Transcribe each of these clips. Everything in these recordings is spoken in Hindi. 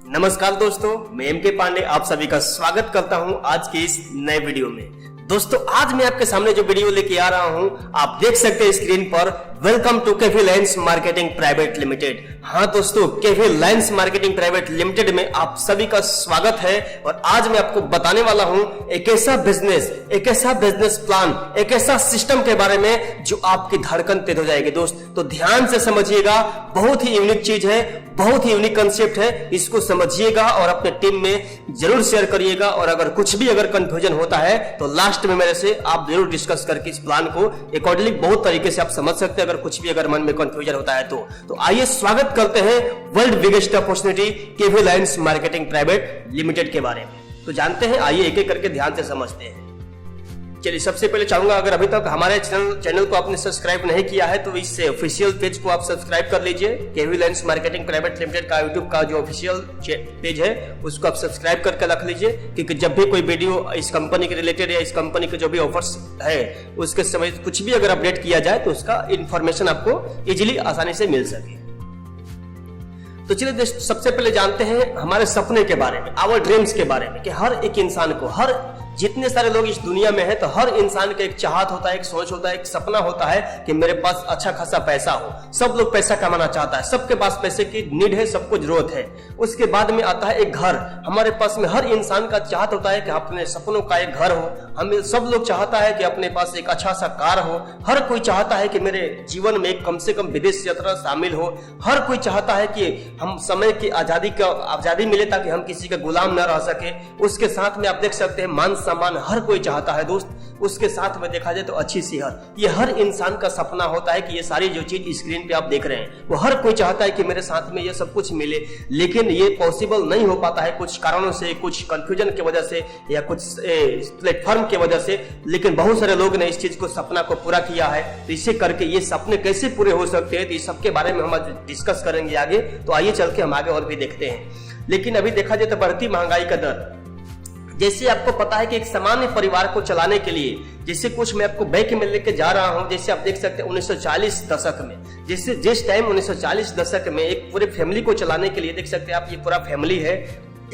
नमस्कार दोस्तों, मैं एम के पांडे आप सभी का स्वागत करता हूं आज के इस नए वीडियो में। दोस्तों, आज मैं आपके सामने जो वीडियो लेके आ रहा हूं, आप देख सकते हैं स्क्रीन पर, welcome to Cafe Lines Marketing private Limited. हाँ दोस्तों, Cafe Lines Marketing private Limited में आप सभी का स्वागत है। और आज मैं आपको बताने वाला हूं एक ऐसा बिजनेस प्लान, एक ऐसा सिस्टम के बारे में जो आपकी धड़कन तेज हो जाएगी। दोस्त तो ध्यान से समझिएगा, बहुत ही यूनिक चीज है, बहुत ही यूनिक कंसेप्ट है, इसको समझिएगा और अपने टीम में जरूर शेयर करिएगा। और अगर कुछ भी कंफ्यूजन होता है तो लास्ट में मेरे से आप जरूर डिस्कस करके इस प्लान को अकॉर्डिंगली बहुत तरीके से आप समझ सकते हैं, अगर कुछ भी मन में कंफ्यूजन होता है तो आइए स्वागत करते हैं world biggest opportunity cafe Lines Marketing private limited के बारे में। तो जानते हैं, आइए एक एक करके ध्यान से समझते हैं। चलिए, सबसे पहले चाहूंगा, अगर अभी तक हमारे चैनल को आपने सब्सक्राइब नहीं किया है तो इस ऑफिशियल पेज को आप सब्सक्राइब कर लीजिए। Cafe Lines Marketing private limited का यूट्यूब का जो ऑफिशियल पेज है उसको आप सब्सक्राइब करके रख लीजिए, क्योंकि जब भी कोई वीडियो इस कंपनी के रिलेटेड या इस कंपनी के जो भी ऑफर्स है उसके समय कुछ भी अगर अपडेट किया जाए तो उसका इंफॉर्मेशन आपको इजिली आसानी से मिल सके। तो चलिए सबसे पहले जानते हैं हमारे सपने के बारे में, आवर ड्रीम्स के बारे में, कि हर एक इंसान को, हर जितने सारे लोग इस दुनिया में हैं, तो हर इंसान का एक चाहत होता है, एक सोच होता है, एक सपना होता है कि मेरे पास अच्छा खासा पैसा हो। सब लोग पैसा कमाना चाहता है, सबके पास पैसे की नीड है, सबको जरूरत है। उसके बाद में आता है एक घर। हमारे पास में हर इंसान का चाहत होता है कि अपने सपनों का एक घर हो। हम सब लोग चाहता है कि अपने पास एक अच्छा सा कार हो। हर कोई चाहता है कि मेरे जीवन में कम से कम विदेश यात्रा शामिल हो। हर कोई चाहता है कि हम समय की आजादी मिले ताकि हम किसी का गुलाम न रह सके। उसके साथ में आप देख सकते हैं मान सम्मान हर कोई चाहता है दोस्त। उसके साथ में देखा जाए तो अच्छी सेहत, ये हर इंसान का सपना होता है कि ये सारी जो चीज स्क्रीन पे आप देख रहे हैं वो हर कोई चाहता है कि मेरे साथ में ये सब कुछ मिले। लेकिन ये पॉसिबल नहीं हो पाता है कुछ कारणों से, कुछ कंफ्यूजन की वजह से या कुछ प्लेटफॉर्म की वजह से। लेकिन बहुत सारे लोग ने इस चीज को, सपना को पूरा किया है। तो इसे करके ये सपने कैसे पूरे हो सकते हैं, तो इस सबके बारे में हम आज डिस्कस करेंगे आगे। तो आइए चल के हम आगे और भी देखते हैं। लेकिन अभी देखा जाए तो बढ़ती महंगाई का दर, जैसे आपको पता है कि एक सामान्य परिवार को चलाने के लिए, जैसे कुछ मैं आपको बैक में लेके जा रहा हूं, जैसे आप देख सकते हैं 1940 दशक में, जैसे जिस टाइम 1940 दशक में एक पूरे फैमिली को चलाने के लिए देख सकते हैं आप, ये पूरा फैमिली है।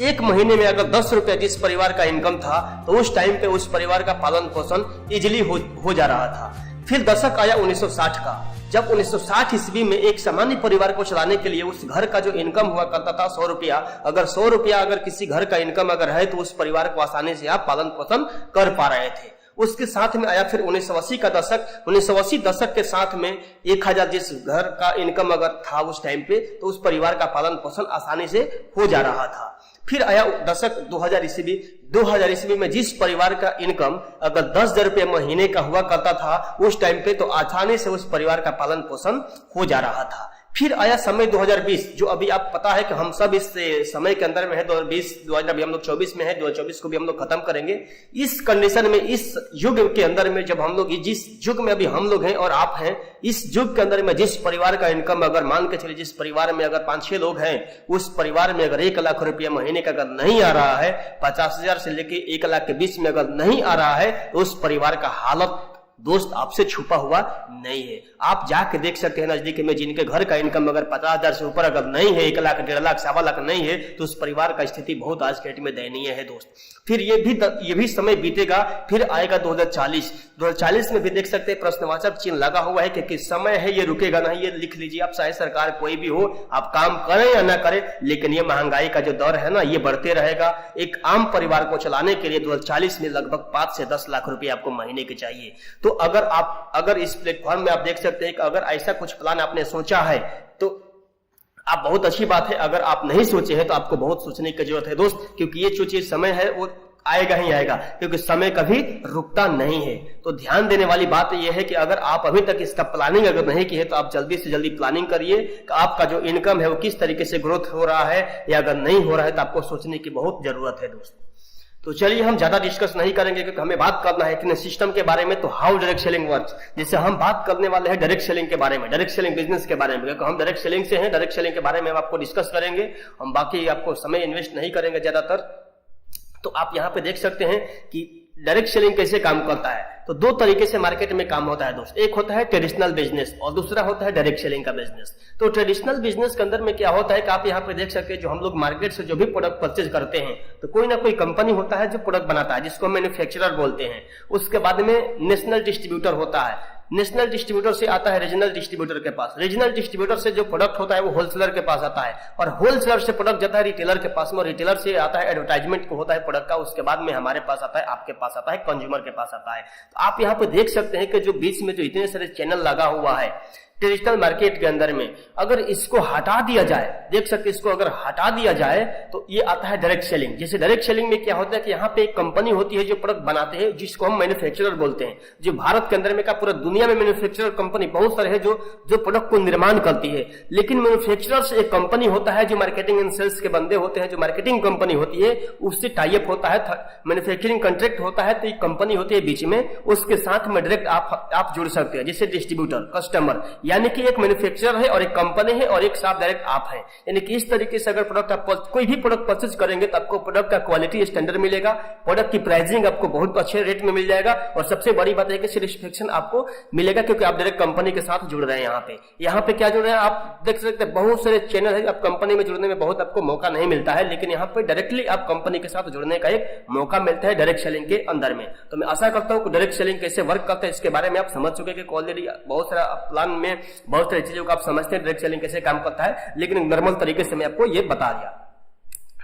एक महीने में अगर 10 रुपए जिस परिवार का इनकम था तो उस टाइम पे उस परिवार का पालन पोषण इजिली हो जा रहा था। फिर दशक आया 1960 का, जब 1960 ईस्वी में एक सामान्य परिवार को चलाने के लिए उस घर का जो इनकम हुआ करता था 100 रुपया, अगर 100 रुपया अगर किसी घर का इनकम अगर है तो उस परिवार को आसानी से आप पालन पोषण कर पा रहे थे। उसके साथ में आया फिर 1980 का दशक। 1980 दशक के साथ में 1000 जिस घर का इनकम अगर था उस टाइम पे तो उस परिवार का पालन पोषण आसानी से हो जा रहा था। फिर आया दशक 2000 ईस्वी। 2000 ईस्वी में जिस परिवार का इनकम अगर 10,000 रुपये महीने का हुआ करता था उस टाइम पे तो आसानी से उस परिवार का पालन पोषण हो जा रहा था। फिर आया समय 2020, जो अभी आप पता है कि हम सब इस समय के अंदर में है। 2020 अभी हम लोग 24 में है, 2024 को भी हम लोग खत्म करेंगे। इस कंडीशन में, इस युग के अंदर में, जब हम लोग जिस युग में अभी हम लोग हैं और आप हैं, इस युग के अंदर में जिस परिवार का इनकम अगर मान के चलिए, जिस परिवार में अगर 5-6 लोग हैं, उस परिवार में अगर 1 लाख रुपया महीने का अगर नहीं आ रहा है, 50,000 से लेके 1 लाख के बीच में अगर नहीं आ रहा है तो उस परिवार का हालत दोस्त आपसे छुपा हुआ नहीं है। आप जाके देख सकते हैं नजदीक में, जिनके घर का इनकम अगर 50,000 से ऊपर अगर नहीं है, 1 लाख, 1.5 लाख, 1.25 लाख नहीं है, तो उस परिवार का स्थिति बहुत आज के डेट में दयनीय है दोस्त। फिर ये भी समय बीतेगा। फिर आएगा 2040। 2040 में भी देख सकते हैं प्रश्नवाचक चिन्ह लगा हुआ है कि समय है, ये रुकेगा नहीं। ये लिख लीजिए आप, चाहे सरकार कोई भी हो, आप काम करें या ना करें, लेकिन ये महंगाई का जो दर है ना, ये बढ़ते रहेगा। एक आम परिवार को चलाने के लिए 2040 में लगभग 5 से 10 लाख रुपए आपको महीने के चाहिए। तो अगर इस प्लेटफॉर्म में आप देख सकते हैं कि अगर ऐसा कुछ प्लान आपने सोचा है तो आप, बहुत अच्छी बात है। अगर आप नहीं सोचे हैं तो आपको बहुत सोचने की जरूरत है दोस्त, क्योंकि ये जो चीज समय है वो आएगा ही आएगा, क्योंकि समय कभी रुकता नहीं है। तो ध्यान देने वाली बात यह है कि अगर आप अभी तक इसका प्लानिंग अगर नहीं की है तो आप जल्दी से जल्दी प्लानिंग करिए कि आपका जो इनकम है वो किस तरीके से ग्रोथ हो रहा है, या अगर नहीं हो रहा है तो आपको सोचने की बहुत जरूरत है दोस्त। तो चलिए हम ज्यादा डिस्कस नहीं करेंगे, क्योंकि हमें बात करना है कि सिस्टम के बारे में, तो हाउ डायरेक्ट सेलिंग वर्क्स। जैसे हम बात करने वाले हैं डायरेक्ट सेलिंग के बारे में, डायरेक्ट सेलिंग बिजनेस के बारे में, क्योंकि हम डायरेक्ट सेलिंग से हैं। डायरेक्ट सेलिंग के बारे में हम आपको डिस्कस करेंगे, हम बाकी आपको समय इन्वेस्ट नहीं करेंगे ज्यादातर। तो आप यहाँ पे देख सकते हैं कि डायरेक्ट सेलिंग कैसे काम करता है, तो दो तरीके से मार्केट में काम होता है दोस्त। एक होता है ट्रेडिशनल बिजनेस और दूसरा होता है डायरेक्ट सेलिंग का बिजनेस। तो ट्रेडिशनल बिजनेस के अंदर में क्या होता है कि आप यहाँ पे देख सकते हैं, जो हम लोग मार्केट से जो भी प्रोडक्ट परचेज करते हैं तो कोई ना कोई कंपनी होता है जो प्रोडक्ट बनाता है, जिसको मैन्युफैक्चरर बोलते हैं। उसके बाद में नेशनल डिस्ट्रीब्यूटर होता है, नेशनल डिस्ट्रीब्यूटर से आता है रीजनल डिस्ट्रीब्यूटर के पास, रीजनल डिस्ट्रीब्यूटर से जो प्रोडक्ट होता है वो होलसेलर के पास आता है, और होलसेलर से प्रोडक्ट जाता है रिटेलर के पास में, और रिटेलर से आता है एडवर्टाइजमेंट को होता है प्रोडक्ट का, उसके बाद में हमारे पास आता है, आपके पास आता है, कंज्यूमर के पास आता है। तो आप यहाँ पे देख सकते हैं कि जो बीच में जो इतने सारे चैनल लगा हुआ है ट्रेडिशनल मार्केट के अंदर में, अगर इसको हटा दिया जाए, देख सकते इसको अगर हटा दिया जाए तो ये आता है डायरेक्ट सेलिंग। जैसे डायरेक्ट सेलिंग में क्या होता है कि यहाँ पे एक कंपनी होती है जो प्रोडक्ट बनाते हैं, जिसको हम मैन्युफैक्चरर बोलते हैं। जो भारत के अंदर में का पूरा दुनिया में मैन्युफैक्चरर कंपनी बहुत सारे है जो प्रोडक्ट को निर्माण करती है, लेकिन मैन्युफैक्चरर से एक कंपनी होता है जो मार्केटिंग एंड सेल्स के बंदे होते हैं, जो मार्केटिंग कंपनी होती है उससे टाई अप होता है, मैन्युफैक्चरिंग कॉन्ट्रैक्ट होता है, तो एक कंपनी होती है बीच में, उसके साथ में डायरेक्ट आप जुड़ सकते हैं, जैसे डिस्ट्रीब्यूटर, कस्टमर, यानी कि एक मैन्युफैक्चरर है और एक कंपनी है और एक साथ डायरेक्ट आप है। यानी कि इस तरीके से अगर प्रोडक्ट आप कोई भी प्रोडक्ट परचेज करेंगे तो आपको प्रोडक्ट का क्वालिटी स्टैंडर्ड मिलेगा, प्रोडक्ट की प्राइसिंग आपको बहुत अच्छे रेट में मिल जाएगा, और सबसे बड़ी बात है कि सेटिस्फेक्शन आपको मिलेगा क्योंकि आप डायरेक्ट कंपनी के साथ जुड़ रहे हैं। यहाँ पे क्या जुड़ रहे हैं आप देख सकते हैं, बहुत सारे चैनल है, आप कंपनी में जुड़ने में बहुत आपको मौका नहीं मिलता है, लेकिन यहाँ पे डायरेक्टली आप कंपनी के साथ जुड़ने का एक मौका मिलता है डायरेक्ट सेलिंग के अंदर में। तो मैं आशा करता हूँ कि डायरेक्ट सेलिंग कैसे वर्क करता है इसके बारे में आप समझ चुके हैं, ऑलरेडी बहुत सारा प्लान में बहुत सारी चीजों को आप समझते हैं डायरेक्ट सेलिंग कैसे काम करता है, लेकिन नॉर्मल तरीके से मैं आपको ये बता दिया,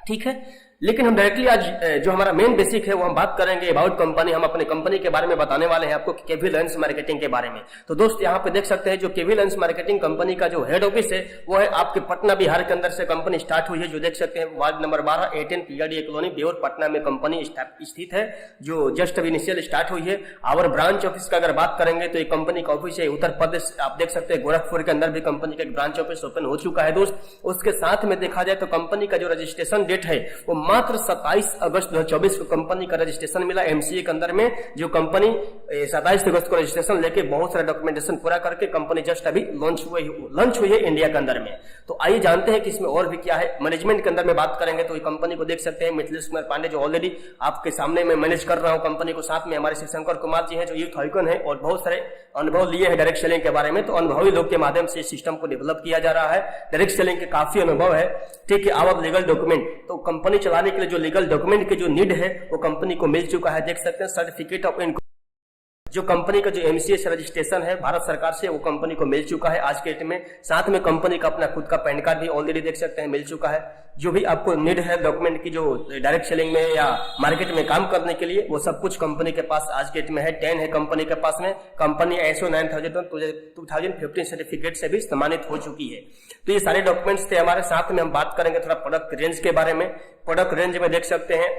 ठीक है। लेकिन हम डायरेक्टली आज जो हमारा मेन बेसिक है वो हम बात करेंगे अबाउट कंपनी। हम अपने कंपनी के बारे में बताने वाले हैं आपको, केवी लेंस मार्केटिंग के बारे में। तो दोस्त यहाँ पे देख सकते हैं जो केवी लेंस मार्केटिंग कंपनी का जो हेड ऑफिस है वो है आपके पटना बिहार के अंदर से कंपनी स्टार्ट हुई है, जो देख सकते हैं ward number 12 18 PRDA colony Beur Patna में कंपनी स्थित है, जो जस्ट अभी इनिशियल स्टार्ट हुई है। और ब्रांच ऑफिस का अगर बात करेंगे तो एक कंपनी का ऑफिस है उत्तर प्रदेश, आप देख सकते हैं गोरखपुर के अंदर भी कंपनी का एक ब्रांच ऑफिस ओपन हो चुका है दोस्त। उसके साथ में देखा जाए तो कंपनी का जो रजिस्ट्रेशन डेट है वो मात्र 27 अगस्त 2024 को कंपनी का रजिस्ट्रेशन मिला MCA के अंदर में। जो कंपनी 27 अगस्त को रजिस्ट्रेशन लेके बहुत सारा डॉक्यूमेंटेशन पूरा करके कंपनी जस्ट अभी लॉन्च हुई है इंडिया के अंदर में। तो आइए जानते हैं कि इसमें और भी क्या है। मैनेजमेंट के अंदर में बात करेंगे तो ये कंपनी को देख सकते हैं मिथिलेश कुमार पांडे, जो ऑलरेडी आपके सामने मैं मैनेज कर रहा हूं कंपनी को, साथ में हमारे शिवशंकर कुमार जी हैं जो यूथ आइकन है और बहुत सारे अनुभव लिए हैं डायरेक्ट सेलिंग के बारे में। तो अनुभवी लोग के माध्यम से सिस्टम को डेवलप किया जा रहा है। डायरेक्ट सेलिंग के काफी अनुभव है, ठीक है। अब लीगल डॉक्यूमेंट, तो कंपनी चलाने के लिए जो लीगल डॉक्यूमेंट की जो नीड है वो कंपनी को मिल चुका है। देख सकते हैं सर्टिफिकेट ऑफ इनकम, जो कंपनी का जो MCA से रजिस्ट्रेशन है भारत सरकार से, वो कंपनी को मिल चुका है आज के डेट में। साथ में कंपनी का अपना खुद का पैन कार्ड भी ऑलरेडी देख सकते हैं मिल चुका है। जो भी आपको नीड है डॉक्यूमेंट की जो डायरेक्ट सेलिंग में या मार्केट में काम करने के लिए, वो सब कुछ कंपनी के पास आज के डेट में है। 10 है कंपनी के पास में। कंपनी ISO 9000 सर्टिफिकेट से भी सम्मानित हो चुकी है। तो ये सारे डॉक्यूमेंट्स थे हमारे साथ में। हम बात करेंगे थोड़ा प्रोडक्ट रेंज के बारे में। प्रोडक्ट रेंज में देख सकते हैं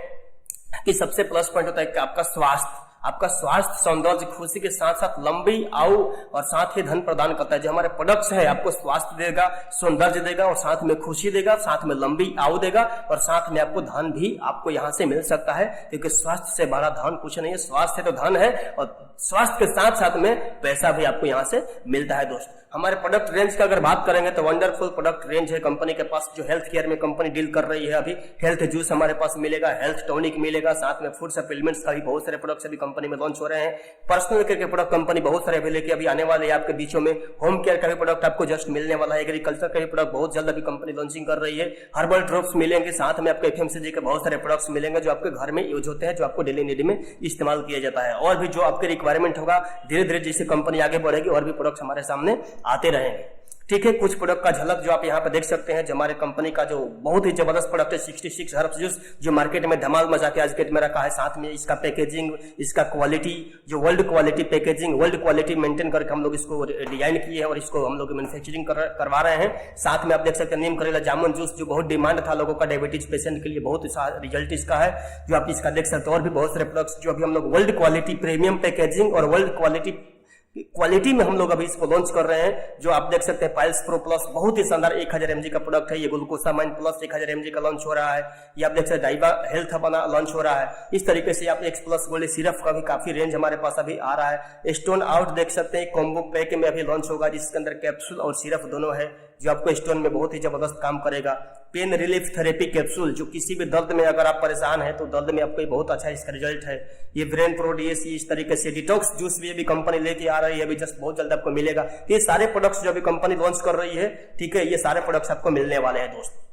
कि सबसे प्लस पॉइंट होता है कि आपका स्वास्थ्य, सौंदर्य, खुशी के साथ साथ लंबी आयु और साथ ही धन प्रदान करता है। जो हमारे प्रोडक्ट्स है आपको स्वास्थ्य देगा, सौंदर्य देगा और साथ में खुशी देगा, साथ में लंबी आयु देगा और साथ में आपको धन भी आपको यहाँ से मिल सकता है, क्योंकि स्वास्थ्य से बड़ा धन कुछ नहीं है। स्वास्थ्य तो धन है और स्वास्थ्य के साथ साथ में पैसा भी आपको यहाँ से मिलता है दोस्त। हमारे प्रोडक्ट रेंज का अगर बात करेंगे तो वंडरफुल प्रोडक्ट रेंज है कंपनी के पास। जो हेल्थ केयर में कंपनी डील कर रही है, अभी हेल्थ जूस हमारे पास मिलेगा, हेल्थ टॉनिक मिलेगा, साथ में फूड सप्लीमेंट्स का भी बहुत सारे प्रोडक्ट्स अभी कंपनी में लॉन्च हो रहे हैं। पर्सनल केयर के प्रोडक्ट कंपनी बहुत सारे अभी लेके अभी आने वाले हैं आपके बीचों में। होम केयर का भी प्रोडक्ट आपको जस्ट मिलने वाला है। एग्रीकल्चर का भी प्रोडक्ट बहुत जल्द अभी कंपनी लॉन्चिंग कर रही है। हर्बल ड्रॉप्स मिलेंगे, साथ में आपको FMCG के बहुत सारे प्रोडक्ट्स मिलेंगे जो आपके घर में यूज होते हैं, जो आपको डेली नीड में इस्तेमाल किया जाता है। और भी जो आपके रिक्वायरमेंट होगा, धीरे धीरे जैसे कंपनी आगे बढ़ेगी और भी प्रोडक्ट्स हमारे सामने आते रहेंगे, ठीक है। कुछ प्रोडक्ट का झलक जो आप यहाँ पे देख सकते हैं, जो हमारे कंपनी का जो बहुत ही जबरदस्त प्रोडक्ट है 66 हर्ब्स जूस, जो मार्केट में धमाल मचा के आज डेट में रखा है। साथ में इसका पैकेजिंग, इसका क्वालिटी, जो world quality packaging, world quality maintain करके हम लोग इसको डिजाइन किए हैं और इसको हम लोग मैन्युफैक्चरिंग करवा रहे हैं। साथ में आप देख सकते हैं नीम करेला जामुन जूस, जो बहुत डिमांड था लोगों का डायबिटीज पेशेंट के लिए, बहुत रिजल्ट इसका है, जो आप इसका देख सकते हैं। और भी बहुत सारे प्रोडक्ट्स जो अभी हम लोग वर्ल्ड क्वालिटी प्रीमियम पैकेजिंग और वर्ल्ड क्वालिटी में हम लोग अभी इसको लॉन्च कर रहे हैं। जो आप देख सकते हैं पाइल्स प्रो प्लस, बहुत ही शानदार 1000 mg का प्रोडक्ट है। ये ग्लूकोसामाइन प्लस 1000 mg का लॉन्च हो रहा है। ये आप देख सकते हैं डाइवा हेल्थ बना लॉन्च हो रहा है। इस तरीके से आप एक्स प्लस गोल्ड सिरप का भी काफी रेंज हमारे पास अभी आ रहा है। स्टोन आउट देख सकते हैं कॉम्बो पैक में अभी लॉन्च होगा, जिसके अंदर कैप्सूल और सिरप दोनों है, जो आपको स्टोन में बहुत ही जबरदस्त काम करेगा। पेन रिलीफ थेरेपी कैप्सूल, जो किसी भी दर्द में अगर आप परेशान हैं तो दर्द में आपको बहुत अच्छा इसका रिजल्ट है। ये ब्रेन प्रो डीएसी, इस तरीके से डिटॉक्स जूस भी अभी कंपनी लेके आ रही है, अभी जस्ट बहुत जल्द आपको मिलेगा। ये सारे प्रोडक्ट्स जो अभी कंपनी लॉन्च कर रही है, ठीक है, ये सारे प्रोडक्ट्स आपको मिलने वाले हैं दोस्त।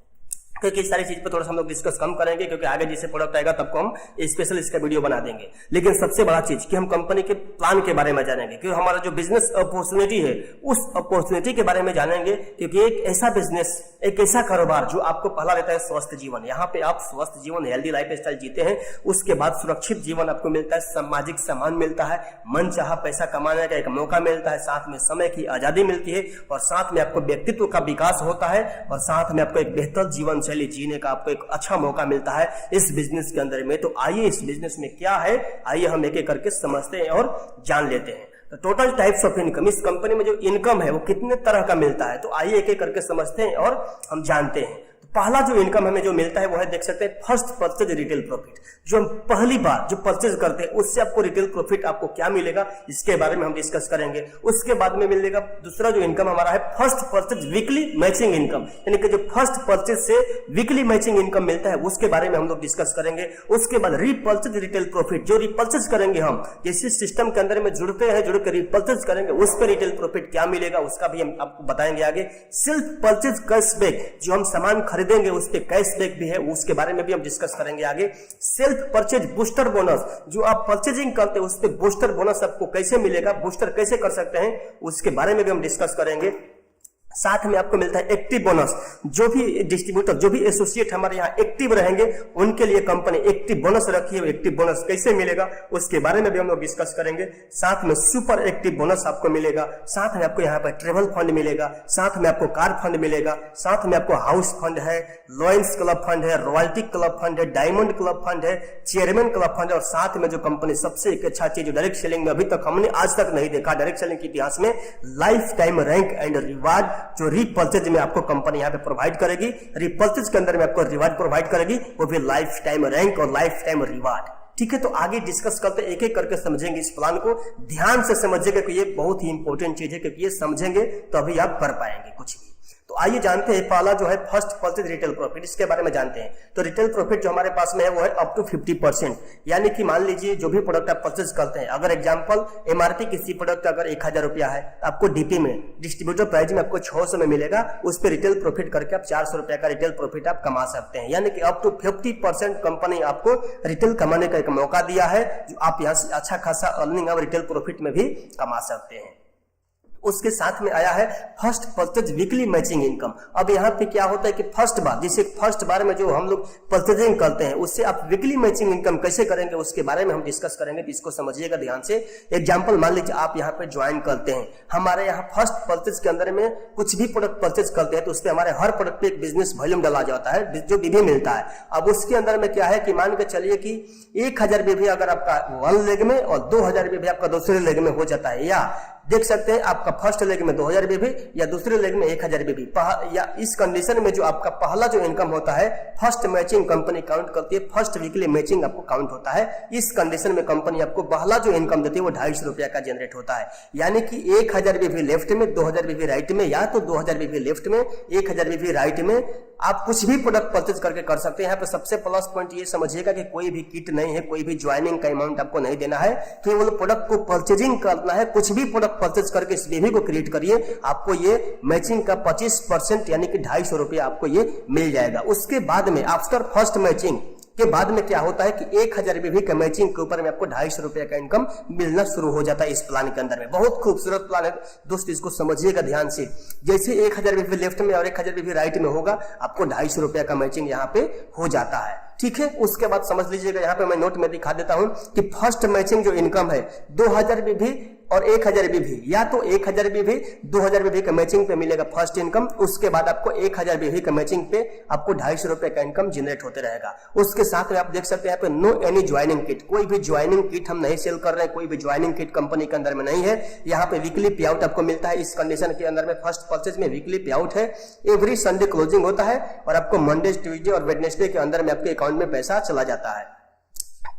क्योंकि इस सारी चीज पर थोड़ा सा हम लोग डिस्कस कम करेंगे, क्योंकि आगे जैसे प्रोडक्ट आएगा तब को हम स्पेशल इसका वीडियो बना देंगे। लेकिन सबसे बड़ा चीज कि हम कंपनी के प्लान के बारे में जानेंगे, क्योंकि हमारा जो बिजनेस अपॉर्चुनिटी है उस अपॉर्चुनिटी के बारे में जानेंगे। क्योंकि एक ऐसा बिजनेस, एक ऐसा कारोबार जो आपको पहला देता है स्वस्थ जीवन, यहाँ पे आप स्वस्थ जीवन, हेल्दी लाइफ स्टाइल जीते हैं, उसके बाद सुरक्षित जीवन आपको मिलता है, सामाजिक सम्मान मिलता है, मन चाहा पैसा कमाने का एक मौका मिलता है, साथ में समय की आजादी मिलती है, और साथ में आपको व्यक्तित्व का विकास होता है, और साथ में आपको एक बेहतर जीवन शैली जीने का आपको एक अच्छा मौका मिलता है इस बिजनेस के अंदर में। तो आइए इस बिजनेस में क्या है, आइए हम एक एक करके समझते हैं और जान लेते हैं। तो टोटल टाइप्स ऑफ इनकम, इस कंपनी में जो इनकम है वो कितने तरह का मिलता है, तो आइए एक एक करके समझते हैं और हम जानते हैं। तो पहला जो इनकम हमें जो मिलता है वो है, देख सकते हैं, फर्स्ट परचेज रिटेल प्रॉफिट। जो हम पहली बार जो परचेज करते हैं उससे आपको रिटेल प्रॉफिट आपको क्या मिलेगा, इसके बारे में हम डिस्कस करेंगे। उसके बाद में मिलेगा दूसरा जो इनकम हमारा है, first purchase weekly matching income, यानी कि जो फर्स्ट परचेज से वीकली मैचिंग इनकम मिलता है उसके बारे में हम लोग डिस्कस करेंगे। उसके बाद रीपर्चेज रिटेल प्रॉफिट, जो रीपर्चेज करेंगे हम, जैसे सिस्टम के अंदर में जुड़ते हैं, जुड़ के रीपर्चेज करेंगे, उस पर रिटेल प्रॉफिट क्या मिलेगा उसका भी हम आपको बताएंगे आगे। सेल्फ परचेज कैशबैक, जो हम सामान खरीदेंगे उस पे कैशबैक भी है, उसके बारे में भी हम डिस्कस करेंगे आगे। सेल्फ परचेज बूस्टर बोनस, जो आप परचेजिंग करते हैं उस पे बूस्टर बोनस आपको कैसे मिलेगा, बूस्टर कैसे कर सकते हैं, उसके बारे में भी हम डिस्कस करेंगे। साथ में आपको मिलता है एक्टिव बोनस, जो भी डिस्ट्रीब्यूटर, जो भी एसोसिएट हमारे यहाँ एक्टिव रहेंगे उनके लिए कंपनी एक्टिव बोनस रखी है, एक्टिव बोनस कैसे मिलेगा उसके बारे में भी हम लोग डिस्कस करेंगे। साथ में सुपर एक्टिव बोनस आपको मिलेगा, साथ में आपको यहाँ पर ट्रेवल फंड मिलेगा, साथ में आपको कार फंड मिलेगा, साथ में आपको हाउस फंड है, लॉयंस क्लब फंड है, रॉयल्टी क्लब फंड है, डायमंड क्लब फंड है, चेयरमैन क्लब फंड है, और साथ में जो कंपनी सबसे एक अच्छा चीज डायरेक्ट सेलिंग में अभी तक हमने आज तक नहीं देखा डायरेक्ट सेलिंग के इतिहास में, life time rank and reward, जो रीपर्चेज में आपको कंपनी यहाँ पे प्रोवाइड करेगी। रीपर्चेज के अंदर में आपको रिवार्ड प्रोवाइड करेगी, वो भी लाइफ टाइम रैंक और लाइफ टाइम रिवार्ड। ठीक है, तो आगे डिस्कस करते एक एक करके समझेंगे इस प्लान को। ध्यान से समझिएगा कि ये बहुत ही इंपॉर्टेंट चीज है, क्योंकि ये समझेंगे तो अभी आप कर पाएंगे कुछ भी। तो आइए जानते हैं पहला जो है फर्स्ट परचेज रिटेल प्रॉफिट, इसके बारे में जानते हैं। तो रिटेल प्रॉफिट जो हमारे पास में है वो है अप टू 50%, यानी कि मान लीजिए जो भी प्रोडक्ट आप परचेज करते हैं, अगर एग्जांपल एमआरपी किसी प्रोडक्ट का अगर 1000 रुपया है, आपको डीपी में डिस्ट्रीब्यूटर प्राइस में आपको 600 में मिलेगा, उस पर रिटेल प्रॉफिट करके आप 400 रुपया का रिटेल प्रॉफिट आप कमा सकते हैं। यानी कि अप टू 50% कंपनी आपको रिटेल कमाने का एक मौका दिया है, जो आप यहाँ से अच्छा खासा अर्निंग और रिटेल प्रॉफिट में भी कमा सकते हैं। उसके साथ में आया है first purchase weekly matching income. अब यहाँ पे क्या होता है कि फर्स्ट बार, जैसे फर्स्ट बार में जो हम लोग परचेजिंग करते हैं उससे आप वीकली मैचिंग इनकम कैसे करेंगे उसके बारे में हम डिस्कस करेंगे, तो इसको समझिएगा ध्यान से। एग्जांपल मान लीजिए आप यहाँ पे ज्वाइन करते हैं, हमारे यहाँ फर्स्ट परचेज के अंदर में कुछ भी प्रोडक्ट परचेज करते हैं तो उस पर हमारे हर प्रोडक्ट पे एक बिजनेस वॉल्यूम डाला जाता है, जो भी मिलता है। अब उसके अंदर में क्या है कि मान के चलिए कि 1000 भी अगर आपका वन लेग में और 2000 भी आपका दूसरे लेग में हो जाता है, या देख सकते हैं आपका फर्स्ट लेग में 2000 भी या दूसरे लेग में 1000 भी, या इस कंडीशन में जो आपका पहला जो इनकम होता है फर्स्ट मैचिंग कंपनी काउंट करती है, फर्स्ट वीकली मैचिंग आपको काउंट होता है। इस कंडीशन में कंपनी आपको पहला जो इनकम देती है वो 250 रुपया का जनरेट होता है। यानी कि 1000 भी लेफ्ट में, 2000 भी राइट में, या तो 2000 भी लेफ्ट में, 1000 भी राइट में, आप कुछ भी प्रोडक्ट परचेज करके कर सकते हैं। यहाँ पे सबसे प्लस पॉइंट ये समझिएगा कि कोई भी किट नहीं है, कोई भी ज्वाइनिंग का अमाउंट आपको नहीं देना है, केवल प्रोडक्ट को परचेजिंग करना है। कुछ भी प्रोडक्ट परचेज करके इस बेबी को क्रिएट करिए, आपको ये मैचिंग का 25% यानी कि 250 रुपया आपको ये मिल जाएगा। उसके बाद में आफ्टर फर्स्ट मैचिंग के बाद में क्या होता है कि 1000 भी का मैचिंग के ऊपर में आपको 250 रुपया का इनकम मिलना शुरू हो जाता है इस प्लान के अंदर में। बहुत खूबसूरत प्लान है दोस्त, इसको समझिएगा ध्यान से। जैसे 1000 भी लेफ्ट में और 1000 भी राइट में होगा, आपको 250 रुपया का मैचिंग यहाँ पे हो जाता है। ठीक है, उसके बाद समझ लीजिएगा, यहाँ पे मैं नोट में दिखा देता हूं कि फर्स्ट मैचिंग जो इनकम है 2000 भी और 1000 भी, या तो 1000 भी 2000 भी का मैचिंग पे मिलेगा फर्स्ट इनकम। उसके बाद आपको 1000 भी का मैचिंग पे आपको 250 रुपए का इनकम जनरेट होते रहेगा। उसके साथ में आप देख सकते हैं यहाँ पे नो एनी ज्वाइनिंग किट, कोई भी ज्वाइनिंग किट हम नहीं सेल कर रहे हैं, कोई भी ज्वाइनिंग किट कंपनी के अंदर में नहीं है। यहाँ पे वीकली पे आउट आपको मिलता है। इस कंडीशन के अंदर में फर्स्ट परचेज में वीकली पे आउट है, एवरी संडे क्लोजिंग होता है और आपको मंडे, ट्यूजडे और वेडनेसडे के अंदर में आपके अकाउंट में पैसा चला जाता है।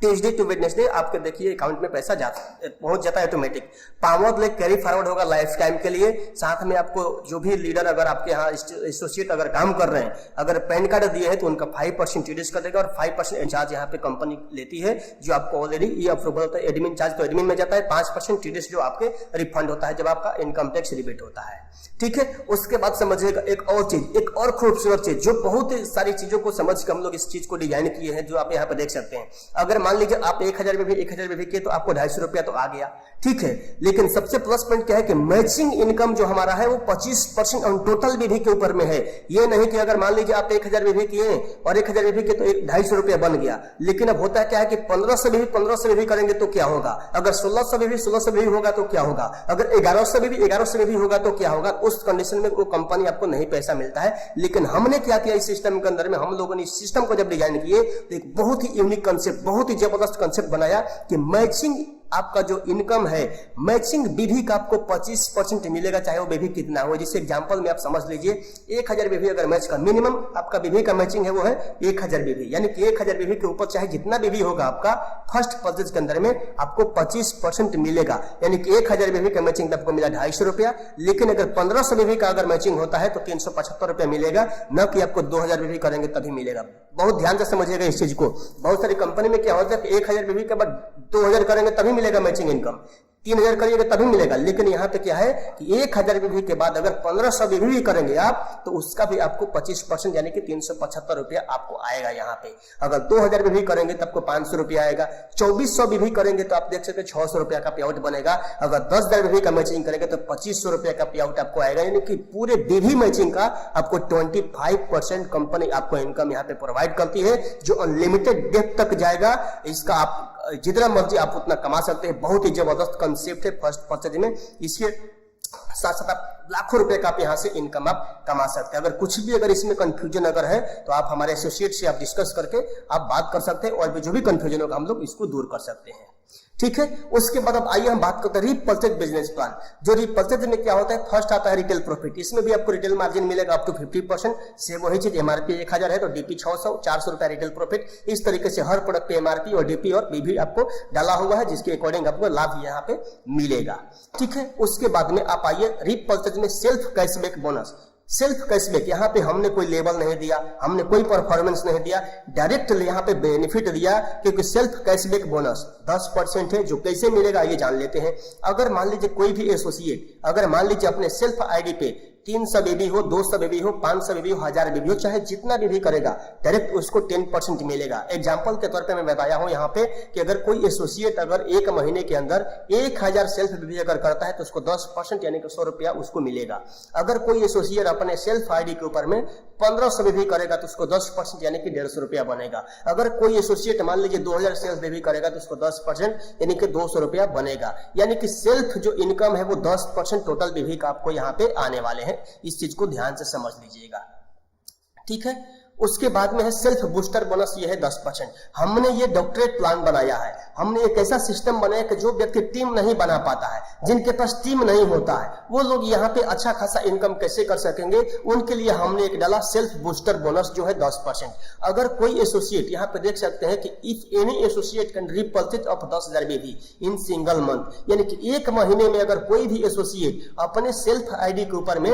ट्यूसडे टू वेडनेसडे आपके देखिए अकाउंट में पैसा पहुंच जाता है automatic. Power lake carry forward होगा लाइफ टाइम के लिए। साथ में आपको जो भी लीडर अगर आपके यहाँ एसोसिएट अगर काम कर रहे हैं, अगर पैन कार्ड दिए हैं तो उनका 5% टीडीएस कर देगा और 5% इंचार्ज यहाँ पे कंपनी लेती है, जो आपको ऑलरेडी ये अप्रूवल होता है। एडमिन चार्ज तो एडमिन में जाता है, 5% टीडीएस जो आपके रिफंड होता है जब आपका इनकम टैक्स रिबेट होता है। ठीक है, उसके बाद समझिएगा एक और चीज, एक और खूबसूरत चीज, जो बहुत सारी चीजों को समझ के हम लोग इस चीज को डिजाइन किए हैं, जो आप यहाँ पे देख सकते हैं। अगर मान लीजिए आप 1000 रुपये किए तो आपको 250 रुपया तो आ गया, ठीक है। लेकिन सबसे प्लस पॉइंट क्या है कि मैचिंग इनकम जो हमारा है वो 25% ऑन टोटल बीवी के ऊपर में है। ये नहीं कि अगर मान लीजिए आप 1000 बीवी किए और 1000 बीवी किए तो 250 रुपया बन गया। लेकिन अब होता क्या है कि 1500 बीवी करेंगे तो क्या होगा, अगर 1600 बीवी होगा तो क्या होगा, अगर 1100 बीवी होगा तो क्या होगा। उस कंडीशन में वो कंपनी आपको नहीं पैसा मिलता है। लेकिन हमने क्या किया इस सिस्टम के अंदर में, हम लोगों ने इस सिस्टम को जब डिजाइन किए तो एक बहुत ही यूनिक कंसेप्ट, बहुत ही जबरदस्त कंसेप्ट बनाया कि मैचिंग आपका जो इनकम है, मैचिंग बीवी का आपको 25% मिलेगा, चाहे वो बीवी कितना हो। जिससे एग्जांपल में आप समझ लीजिए 1000 बीवी अगर मैच का मिनिमम आपका बीवी का मैचिंग है वो है 1000 बीवी, यानी कि 1000 बीवी के ऊपर चाहे जितना बीवी होगा आपका फर्स्ट परचेज के अंदर में आपको 25% मिलेगा। यानी कि 1000 बीवी का मैचिंग आपको मिला 250 रुपया। लेकिन अगर 1500 बीवी का अगर मैचिंग होता है तो 375 रुपया मिलेगा, न कि आपको 2000 बीवी करेंगे तभी मिलेगा। बहुत ध्यान से समझिएगा इस चीज को। बहुत सारी कंपनी में क्या होता है कि 1000 बीवी के बाद 2000 करेंगे तभी मिलेगा मैचिंग इनकम, 3000 करिएगा तभी मिलेगा। लेकिन यहाँ पे क्या है कि 1000 बीवी के बाद अगर 1500 बीवी भी करेंगे आप तो उसका भी आपको 25% यानी कि 375 रुपया आपको आएगा यहाँ पे। अगर 2000 बीवी करेंगे तो आपको 500 रुपया आएगा। 2400 बीवी करेंगे तो आप देख सकते हैं 600 रुपया का पे आउट बनेगा। अगर 10,000 बीवी का मैचिंग करेंगे तो 2500 रुपया का पे आउट आपको आएगा। यानी कि पूरे बीवी मैचिंग का आपको 25% कंपनी आपको इनकम यहाँ पे प्रोवाइड करती है, जो अनलिमिटेड डेप्थ तक जाएगा। इसका आप जितना मर्जी आप उतना कमा सकते हैं। बहुत ही जबरदस्त कंसेप्ट है फर्स्ट परचेज में। इसके साथ साथ आप लाखों रुपए का आप यहाँ से इनकम आप कमा सकते हैं। अगर कुछ भी अगर इसमें कंफ्यूजन अगर है तो आप हमारे एसोसिएट से आप डिस्कस करके आप बात कर सकते हैं और भी जो भी कंफ्यूजन होगा हम लोग इसको दूर कर सकते हैं। ठीक है, उसके बाद अब आइए हम बात करते हैं रीपर्चेज बिजनेस प्लान। जो रीपर्चेज में क्या होता है, फर्स्ट आता है रिटेल प्रॉफिट। इसमें भी आपको रिटेल मार्जिन मिलेगा अप टू 50%। सेम वही चीज, एमआरपी 1000 है तो डीपी 600, 400 रुपया रिटेल प्रॉफिट। इस तरीके से हर प्रोडक्ट पे एमआरपी और डीपी और बीवी आपको डाला हुआ है, जिसके अकॉर्डिंग आपको लाभ यहाँ पे मिलेगा। ठीक है, उसके बाद में आप आइए रीपर्चेज में self cashback bonus. Self cashback, यहाँ पे हमने कोई लेबल नहीं दिया, हमने कोई परफॉर्मेंस नहीं दिया, डायरेक्ट यहाँ पे बेनिफिट दिया। क्योंकि सेल्फ कैशबैक बोनस 10% है, जो कैसे मिलेगा ये जान लेते हैं। अगर मान लीजिए कोई भी एसोसिएट अगर मान लीजिए अपने सेल्फ आईडी पे 300 बीबी हो, 200 बीबी हो, 500 बीबी हो, 1000 बीबी हो, चाहे जितना बीबी करेगा डायरेक्ट उसको 10% मिलेगा। एग्जांपल के तौर पे मैं बताया हूं यहाँ पे कि अगर कोई एसोसिएट अगर एक महीने के अंदर 1000 सेल्फ बीबी अगर करता है तो उसको 10% यानी कि 100 रुपया उसको मिलेगा। अगर कोई एसोसिएट अपने सेल्फ आईडी के ऊपर में 1500 बीबी करेगा तो उसको 10% यानी कि 150 रुपया बनेगा। अगर कोई एसोसिएट मान लीजिए 2000 सेल्फ बीबी करेगा तो उसको 10% यानी कि 200 रुपया बनेगा। यानी कि सेल्फ जो इनकम है वो 10% टोटल बीबी का आपको यहाँ पे आने वाले हैं। इस चीज को ध्यान से समझ लीजिएगा। ठीक है, उसके बाद में है सेल्फ बूस्टर बोनस, ये है 10%। हमने ये डॉक्टरेट प्लान बनाया है। हमने एक ऐसा सिस्टम बनाया कि जो व्यक्ति टीम नहीं बना पाता है, जिनके पास टीम नहीं होता है, वो लोग यहाँ पे अच्छा खासा इनकम कैसे कर सकेंगे, उनके लिए हमने एक डाला सेल्फ बूस्टर बोनस जो है 10%। अगर कोई एसोसिएट यहाँ पे देख सकते हैं कि if any associate can repurchase of 10,000 BB in single month, यानी कि एक महीने में अगर कोई भी एसोसिएट अपने सेल्फ आईडी के ऊपर में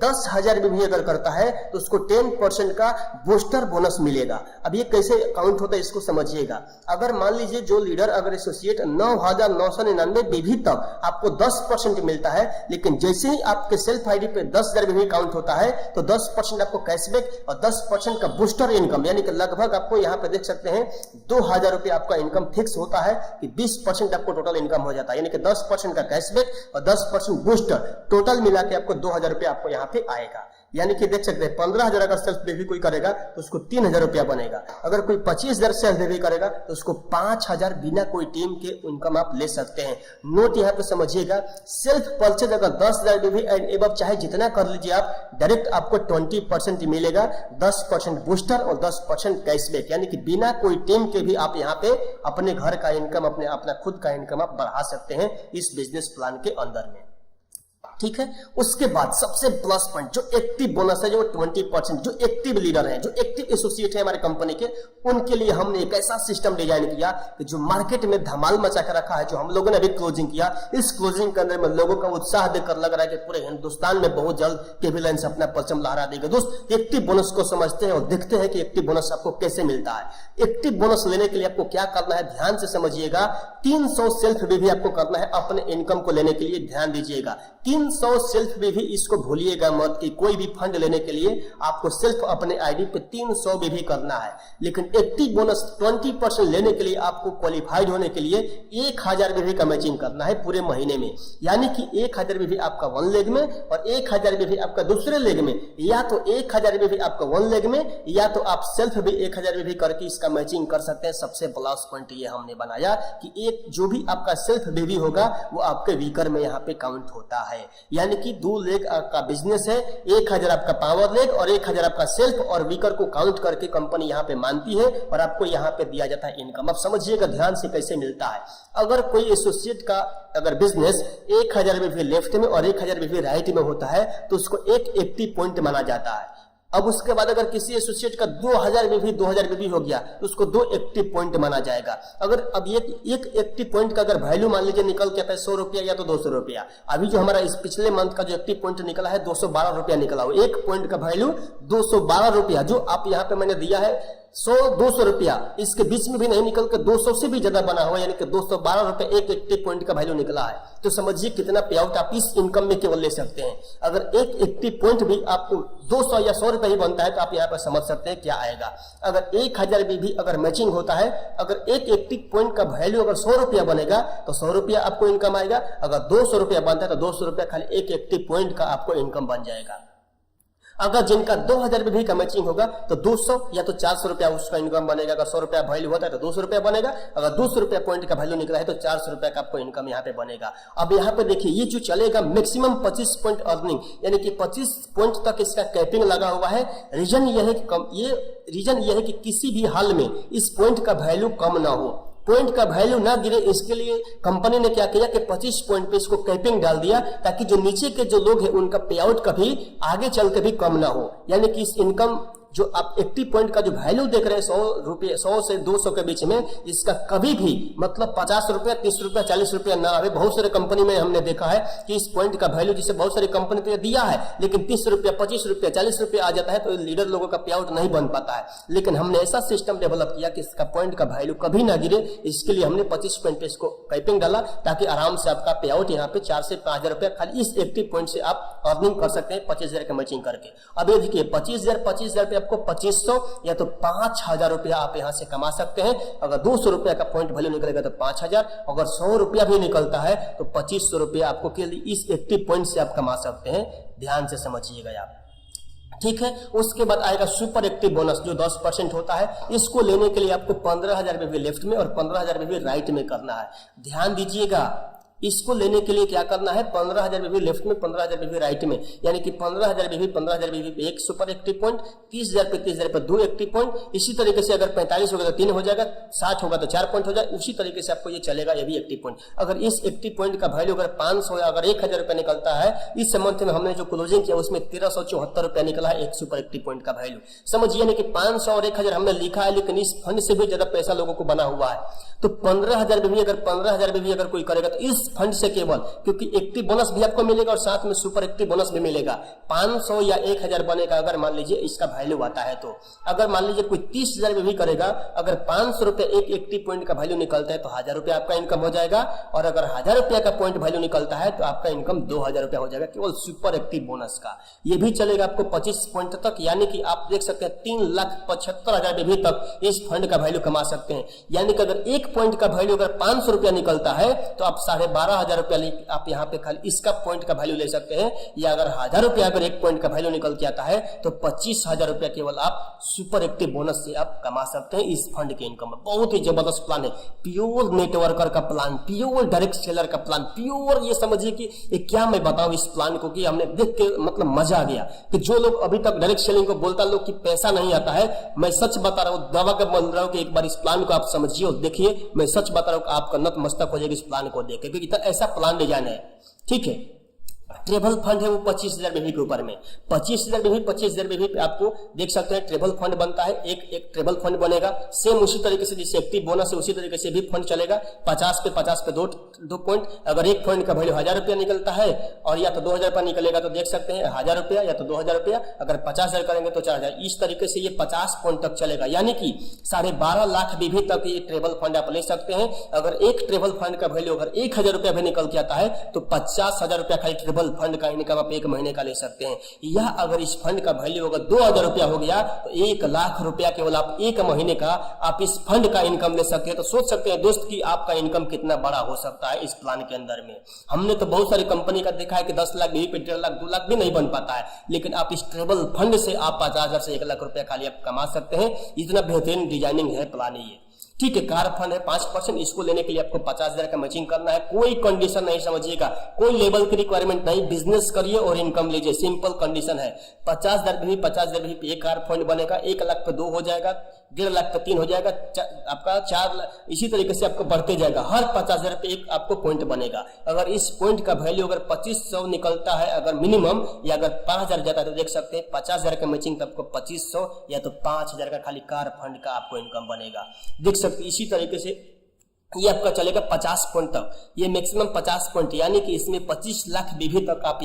10,000 बीबी अगर करता है तो उसको 10% का बूस्टर बोनस मिलेगा। अब ये कैसे काउंट होता है इसको समझिएगा। अगर मान लीजिए जो लीडर अगर एसोसिएट 9,999 बीबी तक आपको 10% मिलता है, लेकिन जैसे ही आपके सेल्फ आईडी पे 10,000 बीबी काउंट होता है तो 10% आपको कैशबैक और 10% का बूस्टर इनकम, यानी कि लगभग आपको यहाँ पे देख सकते हैं 2000 रुपया आपका इनकम फिक्स होता है कि 20% आपको टोटल इनकम हो जाता है। यानी कि 10% का कैशबैक और 10% बूस्टर, टोटल मिला के आपको 2000 रुपया आपको यहाँ पे आएगा। यानी कि देख सकते हैं 15,000 अगर सेल्फ बेबी कोई करेगा तो उसको 3,000 रुपया बनेगा। अगर कोई 25,000 सेल्फ बेबी करेगा तो उसको 5,000 बिना कोई टीम के इनकम आप ले सकते हैं। नोट यहाँ पे समझिएगा, सेल्फ परचेज अगर 10,000 बेबी एंड एबव चाहे जितना कर लीजिए आप, डायरेक्ट आपको 20% मिलेगा, 10% बूस्टर और 10% कैशबैक। यानी कि बिना कोई टीम के भी आप यहाँ पे अपने घर का इनकम, अपना खुद का इनकम आप बढ़ा सकते हैं इस बिजनेस प्लान के अंदर में। ठीक है। उसके बाद सबसे प्लस पॉइंट जो एक्टिव बोनस है, जो 20%, जो एक्टिव लीडर है, जो एक्टिव एसोसिएट है हमारे कंपनी के, उनके लिए हमने एक ऐसा सिस्टम डिजाइन किया कि जो मार्केट में धमाल मचा कर रखा है, जो हम लोगों ने अभी क्लोजिंग किया, इस क्लोजिंग के अंदर में लोगों का उत्साह देखकर लग रहा है कि पूरे हिंदुस्तान में बहुत जल्द केवीलाइंस अपना परचम लहरा देगा। दोस्त, एक्टिव बोनस को समझते हैं और देखते हैं कि एक्टिव बोनस आपको कैसे मिलता है। एक्टिव बोनस लेने के लिए आपको क्या करना है, ध्यान से समझिएगा। 300 सेल्फ भी आपको करना है अपने इनकम को लेने के लिए, ध्यान दीजिएगा। 300 सेल्फ भी इसको भूलिएगा मत कि कोई भी फंड लेने के लिए आपको सेल्फ अपने आईडी पे 300 भी करना है। लेकिन एक्टिव बोनस 20% लेने के लिए आपको क्वालिफाइड होने के लिए 1000 भी का मैचिंग करना है पूरे महीने में। यानी कि 1000 भी आपका वन लेग में और 1000 भी आपका दूसरे लेग में, या तो 1000 भी आपका वन लेग में, या तो आप सेल्फ भी 1000 भी करके इसका मैचिंग कर सकते हैं। सबसे प्लस पॉइंट ये हमने बनाया कि एक जो भी आपका सेल्फ बेबी होगा वो आपके वीकर में यहाँ पे काउंट होता है। यानी कि 2 लेग का बिजनेस है, 1000 आपका पावर लेग और 1000 आपका सेल्फ और वीकर को काउंट करके कंपनी यहाँ पे मानती है और आपको यहाँ पे दिया जाता है इनकम। अब समझिएगा ध्यान से कैसे मिलता है। अगर कोई एसोसिएट का अगर बिजनेस 1000 भी लेफ्ट में और 1000 भी राइट में होता है तो उसको एक एक्टिव पॉइंट माना जाता है। अब उसके बाद अगर किसी एसोसिएट का 2000 भी हो गया तो उसको 2 एक्टिव पॉइंट माना जाएगा। अगर अब एक एक्टिव पॉइंट का अगर वैल्यू मान लीजिए निकल के आता है 100 रुपया या तो 200 रुपया, अभी जो हमारा इस पिछले मंथ का जो एक्टिव पॉइंट निकला है 212 रुपया निकला हो, एक पॉइंट का वैल्यू 212 रुपया, जो आप यहाँ पे मैंने दिया है 100-200 रुपया, इसके बीच में भी नहीं निकल के 200 से भी ज्यादा बना हुआ, यानी कि 212 रुपए एक एक्टिव पॉइंट का वैल्यू निकला है। तो समझिए कितना पे आउट आप इस इनकम में केवल ले सकते हैं। अगर एक एक्टिव पॉइंट भी आपको 200 या 100 रुपए ही बनता है तो आप यहाँ पर समझ सकते हैं क्या आएगा। अगर 1000 भी अगर मैचिंग होता है, अगर एक एक्टिव पॉइंट का वैल्यू अगर 100 रुपया बनेगा तो 100 रुपया आपको इनकम आएगा। अगर 200 रुपया बनता है तो 200 रुपया खाली एक एक्टिव पॉइंट का आपको इनकम बन जाएगा। अगर जिनका 2000 भी का मैचिंग होगा तो 200 या तो 400 रुपया उसका इनकम बनेगा। अगर 100 रुपया वैल्यू होता है तो 200 रुपया बनेगा। अगर 200 रुपया पॉइंट का वैल्यू निकला है तो 400 रुपया का आपको इनकम यहाँ पे बनेगा। अब यहाँ पे देखिए ये जो चलेगा मैक्सिमम 25 पॉइंट अर्निंग, यानी कि 25 पॉइंट तक इसका कैपिंग लगा हुआ है। रीजन यह है कि किसी भी हाल में इस पॉइंट का वैल्यू कम ना हो, पॉइंट का वैल्यू ना गिरे, इसके लिए कंपनी ने क्या किया कि 25 पॉइंट पे इसको कैपिंग डाल दिया ताकि जो नीचे के जो लोग हैं उनका पे आउट कभी आगे चल के भी कम ना हो। यानी कि इस इनकम जो आप एक्टिव पॉइंट का जो वैल्यू देख रहे हैं 100 से 200 के बीच में, इसका कभी भी मतलब 50 रुपया 30 रुपया 40 रुपया ना आवे। बहुत सारे कंपनी में हमने देखा है कि इस पॉइंट का वैल्यू जिसे बहुत सारी कंपनी ने दिया है लेकिन 30 रुपया 25 रुपया 40 रुपया आ जाता है तो लीडर लोगों का पे आउट नहीं बन पाता है। लेकिन हमने ऐसा सिस्टम डेवलप किया कि इसका पॉइंट का वैल्यू कभी ना गिरे, इसके लिए हमने 25 पॉइंट पे इसको कैपिंग डाला ताकि आराम से आपका पे आउट यहाँ पे 4 से 5000 रुपया खाली इस एक्टिव पॉइंट से आप अर्निंग कर सकते हैं 25,000 का मैचिंग करके। अब ये देखिए 25,000 पे आपको 2500 या तो 5000 रुपया आप यहां से कमा सकते हैं। अगर 200 रुपया का पॉइंट वैल्यू निकलेगा तो 5000, अगर 100 रुपया भी निकलता है तो 2500 रुपया आपको केवल इस एक्टिव पॉइंट से आप कमा सकते हैं। ध्यान से समझिएगा आप, ठीक है। उसके बाद आएगा सुपर एक्टिव बोनस जो 10% होता है। इसको लेने के लिए आपको 15,000 भी लेफ्ट में और 15,000 भी राइट में करना है। ध्यान दीजिएगा, इसको लेने के लिए क्या करना है, 15,000 भी लेफ्ट में 15,000 भी राइट में, यानी कि 15,000 भी 15,000 भी पे एक सुपर एक्टिव पॉइंट, 30,000 पे 30,000 पे 2 एक्टिव पॉइंट। इसी तरीके से अगर 45 होगा तो 3 हो जाएगा, 60 होगा तो 4 पॉइंट हो जाए। उसी तरीके से आपको ये चलेगा, ये भी एक्टिव पॉइंट। अगर इस एक्टिव पॉइंट का वैल्यू अगर 500 या अगर 1000 रुपया निकलता है, इस मंथ में हमने जो क्लोजिंग किया उसमें 1374 रुपया निकला है एक सुपर एक्टिव पॉइंट का वैल्यू। समझिए नहीं कि 500 और 1000 हमने लिखा है लेकिन इस फंड से भी ज्यादा पैसा लोगों को बना हुआ है। तो 15,000 भी अगर कोई करेगा तो इस फंड से केवल, क्योंकि एक्टिव बोनस भी आपको मिलेगा और साथ में सुपर एक्टिव बोनस भी मिलेगा। 500 या 1000 बनेगा अगर मान लीजिए इसका वैल्यू आता है तो। अगर मान लीजिए कोई 30,000 भी करेगा, अगर 500 रुपया एक एक्टिव पॉइंट का वैल्यू निकलता है तो 1000 रुपया आपका इनकम हो जाएगा। और अगर 1000 रुपया का पॉइंट वैल्यू निकलता है तो आपका इनकम 2000 रुपया हो जाएगा केवल सुपर एक्टिव बोनस का। ये भी चलेगा आपको 25 पॉइंट तक, यानी कि आप देख सकते हैं 3,75,000 भी तक इस फंड का वैल्यू कमा सकते हैं। यानी कि अगर एक पॉइंट का वैल्यू अगर 500 रुपया निकलता है तो आप 12,500 रुपया आप यहाँ पे खाली इसका पॉइंट का वैल्यू ले सकते हैं। या अगर 1000 रुपया अगर एक पॉइंट का वैल्यू निकल के आता है तो 25,000 रुपया केवल आप सुपर एक्टिव बोनस से आप कमा सकते हैं इस फंड के इनकम में। बहुत ही जबरदस्त प्लान है, प्योर नेटवर्कर का प्लान, प्योर डायरेक्ट सेलर का प्लान, प्योर। ये समझिए कि क्या मैं बताऊं इस प्लान को कि हमने देख के मतलब मजा आ गया कि जो लोग अभी तक डायरेक्ट सेलिंग को बोलता लोग कि पैसा नहीं आता है, मैं सच बता रहा हूँ, दवा कर बोल रहा हूँ कि एक बार इस प्लान को आप समझिए और देखिए। मैं सच बता रहा हूँ आपका नतमस्तक हो जाएगा इस प्लान को देख के, क्योंकि ऐसा प्लान डिजाइन है, ठीक है। ट्रेवल फंड है वो 25,000 बीवी के ऊपर में, 25,000 बीवी 25,000 बीवी पे आपको देख सकते हैं ट्रेवल फंड बनता है। एक ट्रेवल फंड बनेगा, सेम उसी तरीके से जैसे एक्टिव बोनस है उसी तरीके से भी फंड चलेगा। 50 पे 2 पॉइंट। अगर एक फंड का वैल्यू 1,000 रुपया निकलता है और या तो 2,000 रुपया निकलेगा तो देख सकते हैं 1,000 रुपया या तो 2,000 रुपया, अगर 50,000 करेंगे तो 4,000। इस तरीके से ये 50 पॉइंट तक चलेगा, यानी कि 12.5 लाख बीवी तक ये ट्रेवल फंड आप ले सकते हैं। अगर एक ट्रेवल फंड का वैल्यू अगर 1,000 रुपया भी निकल के आता है तो 50,000 रुपया खाली ट्रेवल फंड का इनकम आप एक महीने का ले सकते हैं। या अगर इस फंड का वैल्यू अगर 2,000 रुपया हो गया तो 1 लाख रुपया केवल आप एक महीने का आप इस फंड का इनकम ले सकते हैं। तो सोच सकते हैं दोस्त कि आपका इनकम कितना बड़ा हो सकता है इस प्लान के अंदर में। हमने तो बहुत सारी कंपनी का देखा है कि 10 लाख बीवी पे 1.5 लाख 2 लाख भी नहीं बन पाता है, लेकिन आप इस ट्रेवल फंड से आप 50,000 से 1 लाख रुपया खाली आप कमा सकते हैं। इतना बेहतरीन डिजाइनिंग है प्लान ये। ठीक है, कार फंड है 5%, इसको लेने के लिए आपको 50,000 का मैचिंग करना है। कोई कंडीशन नहीं समझिएगा, कोई लेवल की रिक्वायरमेंट नहीं, बिजनेस करिए और इनकम लीजिए, सिंपल कंडीशन है। 50,000 भी 50,000 भी एक कार फंड बनेगा, 1 लाख पे 2 हो जाएगा, 1.5 लाख पे 3 हो जाएगा, आपका 4 लाख, इसी तरीके से आपको बढ़ते जाएगा। हर 50,000 पे एक आपको पॉइंट बनेगा। अगर इस पॉइंट का वैल्यू अगर 2500 निकलता है अगर मिनिमम, या अगर 5,000 जाता है तो देख सकते हैं 50,000 का मैचिंग तो आपको 2500 या तो 5,000 का खाली कार फंड का आपको इनकम बनेगा। देख सकते इसी तरीके से ये आपका चलेगा 50 पॉइंट तक, ये मैक्सिमम 50 पॉइंट, यानी कि इसमें 25 लाख बीवी तक आप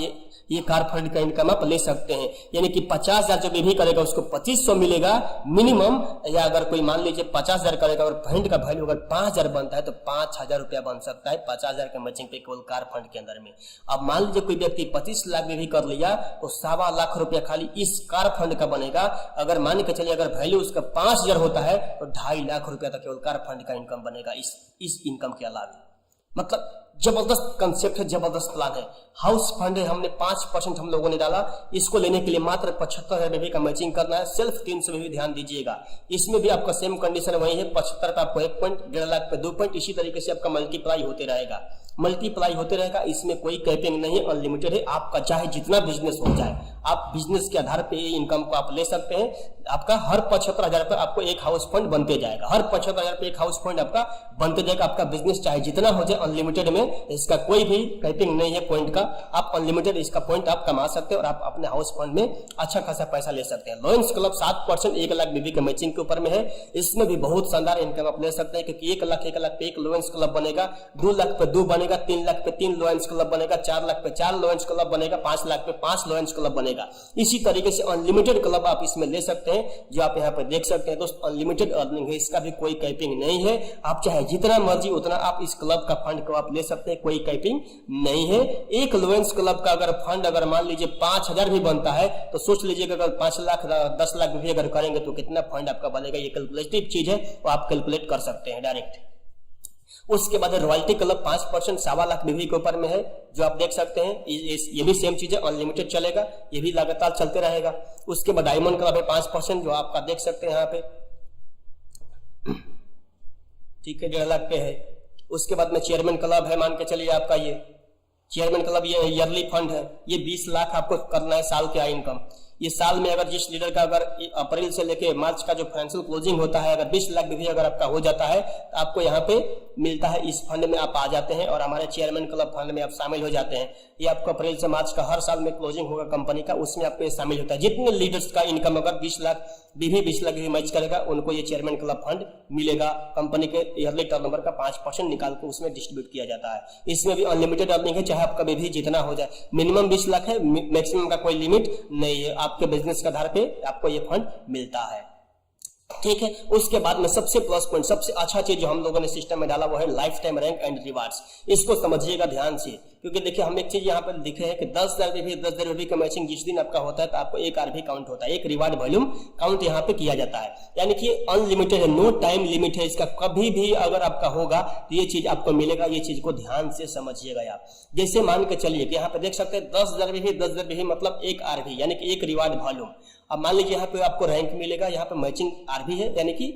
ये कार फंड का इनकम आप ले सकते हैं। यानी कि 50,000 जो बीवी करेगा उसको 2500 मिलेगा मिनिमम, या अगर कोई मान लीजिए 50,000 करेगा और फंड का वैल्यू अगर 5,000 बनता है तो 5,000 रुपया बन सकता है 50,000 के मैचिंग पे केवल कार फंड के अंदर में। अब मान लीजिए कोई व्यक्ति 25 लाख बीवी कर लिया तो 1.25 लाख रुपया खाली इस कार फंड का बनेगा। अगर मान के चलिए अगर वैल्यू उसका 5,000 होता है तो 2.5 लाख रुपया तक केवल कार फंड का इनकम बनेगा इस इनकम के अलावा। मतलब जबरदस्त कंसेप्ट है, जबरदस्त प्लान है। हाउस फंड है, हमने 5% हम लोगों ने डाला। इसको लेने के लिए मात्र 75,000 बीवी का मैचिंग करना है। सेल्फ 300 भी ध्यान दीजिएगा, इसमें भी आपका सेम कंडीशन वही है। 75 पे आपको 1 पॉइंट, 1.5 लाख पे 2 पॉइंट, इसी तरीके से आपका मल्टीप्लाई होते रहेगा। इसमें कोई कैपिंग नहीं है, अनलिमिटेड है। आपका चाहे जितना बिजनेस हो जाए, आप बिजनेस के आधार पे इनकम को आप ले सकते हैं। आपका हर 75,000 पर आपको एक हाउस फंड बनते जाएगा, हर 75,000 पे एक हाउस फंड आपका बनते जाएगा। आपका बिजनेस चाहे जितना हो जाए अनलिमिटेड में, इसका कोई भी कैपिंग नहीं है पॉइंट का। आप अनलिमिटेड इसका पॉइंट आप कमा सकते हैं और आप अपने हाउस फंड में अच्छा खासा पैसा ले सकते हैं। लॉयंस क्लब 7%, 1 लाख बीवी के मैचिंग के ऊपर में है। इसमें भी बहुत शानदार इनकम आप ले सकते हैं, क्योंकि 1 लाख पे एक लॉयंस क्लब बनेगा, 2 लाख पे 2 बनेगा, 3 लाख पे 3 लॉयंस क्लब बनेगा, 4 लाख पे 4 लॉयंस क्लब बनेगा, 5 लाख पे 5 लॉयंस क्लब बनेगा। इसी तरीके से अनलिमिटेड क्लब आप इसमें ले सकते हैं, जो आप यहाँ पे देख सकते हैं दोस्त। अनलिमिटेड अर्निंग है, इसका भी कोई कैपिंग नहीं है। आप चाहे जितना मर्जी उतना आप इस क्लब का फंड को आप ले सकते हैं, कोई कैपिंग नहीं है। एक लॉयंस क्लब का अगर फंड अगर मान लीजिए 5,000 भी बनता है तो सोच लीजिएगा अगर 5 लाख 10 लाख भी अगर करेंगे तो कितना फंड आपका बनेगा। ये कैलकुलेटिव चीज है, वो आप कैलकुलेट कर सकते हैं डायरेक्ट। उसके बाद रॉयल्टी क्लब 5%, 1.25 लाख बीवी के ऊपर में है, जो आप देख सकते हैं। ये भी सेम चीज है, अनलिमिटेड चलेगा, ये भी लगातार चलते रहेगा। उसके बाद डायमंड क्लब है 5%, जो आपका देख सकते हैं यहाँ पे, ठीक है, 1.5 लाख पे है। उसके बाद में चेयरमैन क्लब है, मान के चलिए आपका ये चेयरमैन क्लब, ये ईयरली फंड है, ये 20 लाख आपको करना है साल के इनकम। ये साल में अगर जिस लीडर का अगर अप्रैल से लेके मार्च का जो फाइनेंशियल क्लोजिंग होता है, अगर 20 लाख भी अगर आपका हो जाता है तो आपको यहाँ पे मिलता है, इस फंड में आप आ जाते हैं और हमारे चेयरमैन क्लब फंड में आप शामिल हो जाते हैं। ये आपको अप्रैल से मार्च का हर साल में क्लोजिंग होगा कंपनी का, उसमें आपको शामिल होता है। जितने लीडर्स का इनकम अगर 20 लाख भी मैच करेगा, उनको ये चेयरमैन क्लब फंड मिलेगा। कंपनी के ईयरली टर्नओवर का 5% निकाल कर उसमें डिस्ट्रीब्यूट किया जाता है। इसमें भी अनलिमिटेड अर्निंग है, चाहे आपका भी जितना हो जाए। मिनिमम 20 लाख है, मैक्सिमम का कोई लिमिट नहीं है। आपके बिजनेस के आधार पे आपको ये फंड मिलता है, ठीक है। उसके बाद में सबसे प्लस पॉइंट, सबसे अच्छा चीज जो हम लोगों ने सिस्टम में डाला वो है life time rank and rewards. इसको समझिएगा ध्यान से, क्योंकि देखिए हम एक चीज यहाँ पर लिखे हैं कि 10,000 रुपये का मैचिंग जिस दिन आपका होता है तो आपको एक आरबी काउंट होता है, एक रिवार्ड वॉल्यूम काउंट यहाँ पे किया जाता है। यानी कि अनलिमिटेड है, नो टाइम लिमिट है इसका। कभी भी अगर आपका होगा तो ये चीज आपको मिलेगा। ये चीज को ध्यान से समझिएगा आप। जैसे मान के चलिए कि यहाँ पे देख सकते हैं 10,000 भी मतलब एक आरबी, यानी कि एक रिवार्ड वॉल्यूम। अब मान लीजिए यहाँ पे आपको रैंक मिलेगा, यहाँ पे मैचिंग आरबी है, यानी कि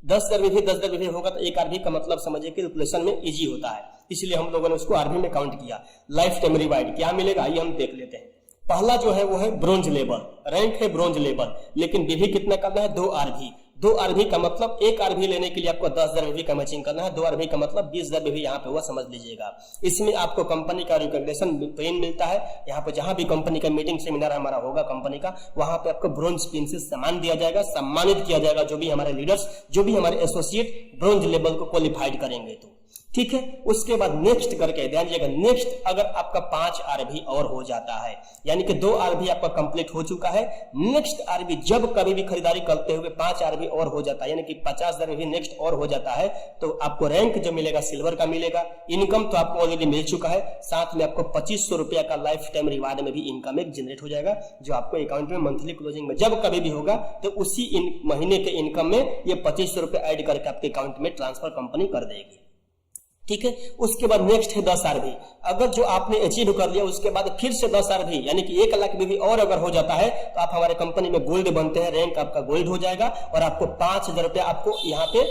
10,000 भी होगा तो एक आरबी का मतलब समझिए कैलकुलेशन में इजी होता है, इसलिए हम लोगों ने उसको आरबी में काउंट किया। लाइफ टाइम रिवार्ड क्या मिलेगा आइए हम देख लेते हैं। पहला जो है वो है ब्रोंज लेवल, रैंक है ब्रोंज लेवल, लेकिन बीवी कितना करना है 2 आरबी। 2 RB का मतलब 1 RB लेने के लिए आपको 10,000 BV का मैचिंग करना है, 2 RB का मतलब 20,000 BV यहाँ पे हुआ, समझ लीजिएगा। इसमें आपको कंपनी का रिकॉग्निशन पिन मिलता है। यहाँ पे जहां भी कंपनी का मीटिंग सेमिनार हमारा होगा कंपनी का, वहां पे आपको ब्रोंज पिन से सम्मान दिया जाएगा, सम्मानित किया जाएगा जो भी हमारे लीडर्स, जो भी हमारे एसोसिएट ब्रोंज लेवल को क्वालिफाइड करेंगे तो, ठीक है। उसके बाद नेक्स्ट करके ध्यान दीजिएगा, नेक्स्ट अगर आपका 5 RB और हो जाता है, यानी कि 2 RB आपका कंप्लीट हो चुका है, नेक्स्ट RB जब कभी भी खरीदारी करते हुए 5 RB और हो जाता है, यानी कि 50,000 भी नेक्स्ट और हो जाता है, तो आपको रैंक जो मिलेगा सिल्वर का मिलेगा। इनकम तो आपको ऑलरेडी मिल चुका है, साथ में आपको 2500 रुपया का लाइफ टाइम रिवार्ड में भी इनकम एक जनरेट हो जाएगा, जो आपको अकाउंट में मंथली क्लोजिंग में जब कभी भी होगा तो उसी महीने के इनकम में ये 2500 रुपया ऐड करके आपके अकाउंट में ट्रांसफर कंपनी कर देगी, ठीक है। उसके बाद नेक्स्ट है 10 RB। अगर जो आपने अचीव कर लिया उसके बाद फिर से 10 RB यानी कि 1 लाख BV और अगर हो जाता है तो आप हमारे कंपनी में गोल्ड बनते हैं, रैंक आपका गोल्ड हो जाएगा और आपको 5,000 रुपया आपको यहाँ पे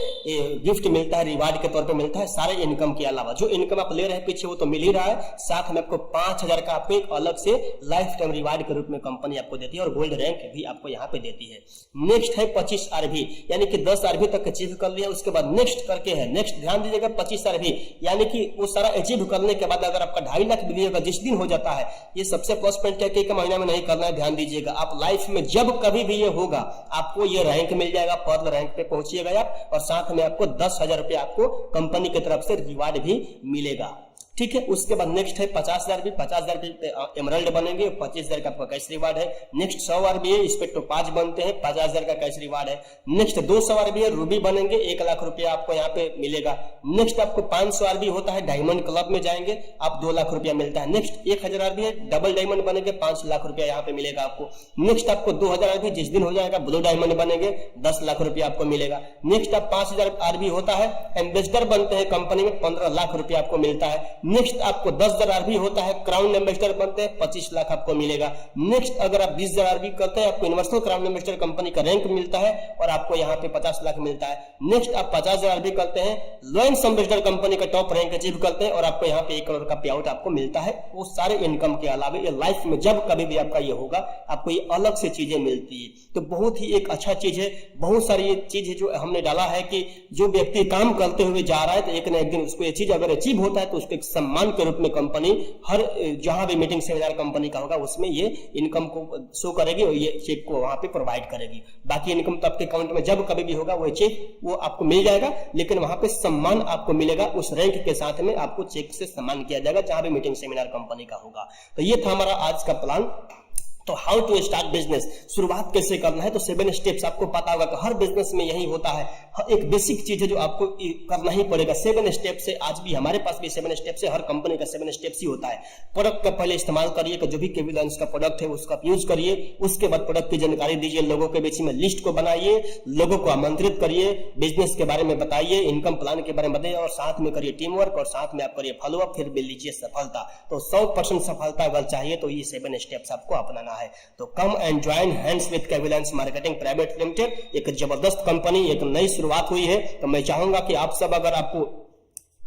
गिफ्ट मिलता है, रिवार्ड के तौर पे मिलता है। सारे इनकम के अलावा जो इनकम आप ले रहे हैं पीछे वो तो मिल ही रहा है, साथ में आपको 5,000 का आपको एक अलग से लाइफ टाइम रिवार्ड के रूप में कंपनी आपको देती है और गोल्ड रैंक भी आपको यहाँ पे देती है। नेक्स्ट है 25 RB, यानी कि 10 RB तक अचीव कर लिया, उसके बाद नेक्स्ट करके है, नेक्स्ट ध्यान दीजिएगा 25 RB, यानी कि वो सारा अचीव करने के बाद अगर आपका 2.5 लाख BV का जिस दिन हो जाता है, ये सबसे प्लस पॉइंट है कि एक महीना में नहीं करना है, ध्यान दीजिएगा। आप लाइफ में जब कभी भी ये होगा आपको ये रैंक मिल जाएगा, पर्ल रैंक पे पहुंचिएगा आप, और साथ में आपको 10,000 रुपया आपको कंपनी की तरफ से रिवार्ड भी मिलेगा, ठीक है। उसके बाद नेक्स्ट है 50,000 भी, 50,000 एमरल्ड बनेंगे, 25,000 का आपका कैश रिवार्ड है। नेक्स्ट 100 RB है, इस पे तो 5 बनते हैं, 50,000 का कैश रिवार्ड है। नेक्स्ट 200 RB है, रूबी बनेंगे, 1 लाख रुपया आपको यहाँ पे मिलेगा। नेक्स्ट आपको 500 RB होता है, डायमंड क्लब में जाएंगे आप 2 लाख रुपया मिलता है। नेक्स्ट 1000 RB है, डबल डायमंड बनेंगे, 5 लाख रुपया यहाँ पे मिलेगा आपको। नेक्स्ट आपको 2000 RB जिस दिन हो जाएगा ब्लू डायमंड बनेंगे, 10 लाख रुपया आपको मिलेगा। नेक्स्ट आप 5000 RB होता है, एम्बेसडर बनते हैं कंपनी में, 15 लाख रुपया आपको मिलता है। नेक्स्ट आपको 10,000 RB होता है, क्राउन एम्बेसडर बनते हैं, 25 लाख आपको मिलेगा। नेक्स्ट अगर आप 20,000 RB करते हैं, आपको यूनिवर्सल क्राउन एम्बेसडर कंपनी का रैंक मिलता है और आपको यहाँ पे 50 लाख मिलता है। नेक्स्ट आप 50,000 RB करते हैं, लॉयंस एम्बेसडर कंपनी का टॉप रैंक अचीव करते हैं और आपको यहाँ पे 1 करोड़ का पे आउट आपको मिलता है। वो सारे इनकम के अलावा ये लाइफ में जब कभी भी आपका ये होगा आपको ये अलग से चीजें मिलती है, तो बहुत ही एक अच्छा चीज है। बहुत सारी चीज है जो हमने डाला है कि जो व्यक्ति काम करते हुए जा रहा है तो एक ना एक दिन उसको ये चीज अगर अचीव होता है तो उसको एक सम्मान के रूप में कंपनी हर जहां भी मीटिंग सेमिनार कंपनी का होगा उसमें ये इनकम को शो करेगी और ये चेक को वहां पे प्रोवाइड करेगी। बाकी इनकम तो आपके अकाउंट में जब कभी भी होगा वो चेक वो आपको मिल जाएगा, लेकिन वहां पे सम्मान आपको मिलेगा, उस रैंक के साथ में आपको चेक से सम्मान किया जाएगा जहां भी मीटिंग सेमिनार कंपनी का होगा। तो ये था हमारा आज का प्लान। तो हाउ टू स्टार्ट बिजनेस, शुरुआत कैसे करना है, तो 7 स्टेप्स आपको पता होगा कि हर बिजनेस में यही होता है, एक बेसिक चीज है जो आपको करना ही पड़ेगा। 7 स्टेप से आज भी हमारे पास भी 7 स्टेप से, हर कंपनी का 7 स्टेप्स ही होता है। प्रोडक्ट का पहले इस्तेमाल करिए कि जो भी केविलांस का प्रोडक्ट है उसका यूज करिए, उसके बाद प्रोडक्ट की जानकारी दीजिए, लोगों के बीच में लिस्ट को बनाइए, लोगों को आमंत्रित करिए, बिजनेस के बारे में बताइए, इनकम प्लान के बारे में बताइए और साथ में करिए टीम वर्क और साथ में आप करिए फॉलोअप, फिर मिल लीजिए सफलता। तो 100% सफलता अगर चाहिए तो ये 7 स्टेप्स आपको अपनाना है। तो come and join hands with Kevilance marketing private limited, एक जबरदस्त कंपनी, एक नई शुरुआत हुई है। तो मैं चाहूंगा कि आप सब अगर आपको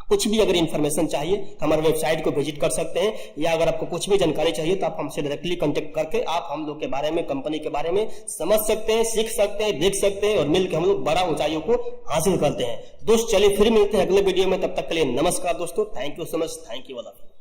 कुछ भी अगर इंफॉर्मेशन चाहिए तो हमारे वेबसाइट को विजिट कर सकते हैं, या अगर आपको कुछ भी जानकारी चाहिए तो आप हमसे डायरेक्टली कांटेक्ट करके आप हम लोग के बारे में, कंपनी के बारे में समझ सकते हैं, सीख सकते हैं, देख सकते हैं और मिलकर हम लोग बड़ा ऊंचाइयों को हासिल करते हैं। दोस्त चलिए फिर मिलते हैं अगले वीडियो में, तब तक के लिए नमस्कार दोस्तों, thank you so much, thank you all of you.